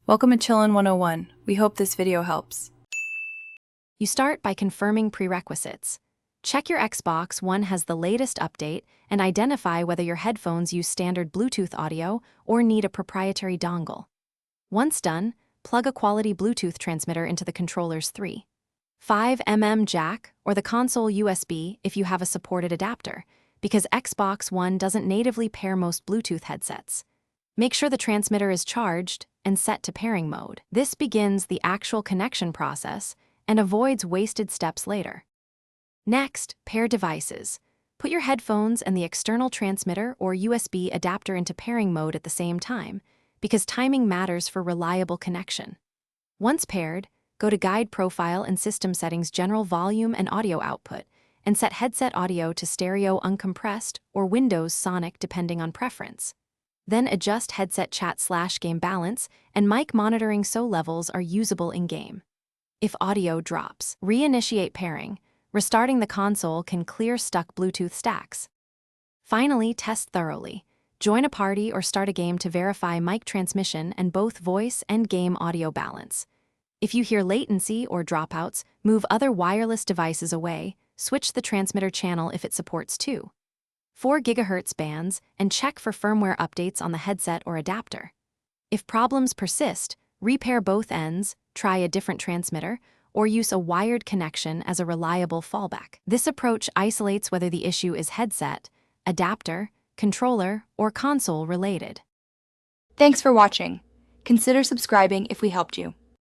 Welcome to Chillin' 101. We hope this video helps. You start by confirming prerequisites. Check your Xbox One has the latest update and identify whether your headphones use standard Bluetooth audio or need a proprietary dongle. Once done, plug a quality Bluetooth transmitter into the controller's 3.5mm jack or the console USB if you have a supported adapter, because Xbox One doesn't natively pair most Bluetooth headsets. Make sure the transmitter is charged and set to pairing mode. This begins the actual connection process and avoids wasted steps later. Next, pair devices. Put your headphones and the external transmitter or USB adapter into pairing mode at the same time, because timing matters for reliable connection. Once paired, go to Guide Profile and System Settings General Volume and Audio Output, and set headset audio to stereo uncompressed or Windows Sonic depending on preference. Then adjust headset chat/game balance and mic monitoring so levels are usable in-game. If audio drops, reinitiate pairing. Restarting the console can clear stuck Bluetooth stacks. Finally, test thoroughly. Join a party or start a game to verify mic transmission and both voice and game audio balance. If you hear latency or dropouts, move other wireless devices away, switch the transmitter channel if it supports 2.4 GHz bands, and check for firmware updates on the headset or adapter. If problems persist, repair both ends, try a different transmitter, or use a wired connection as a reliable fallback. This approach isolates whether the issue is headset, adapter, controller, or console related. Thanks for watching. Consider subscribing if we helped you.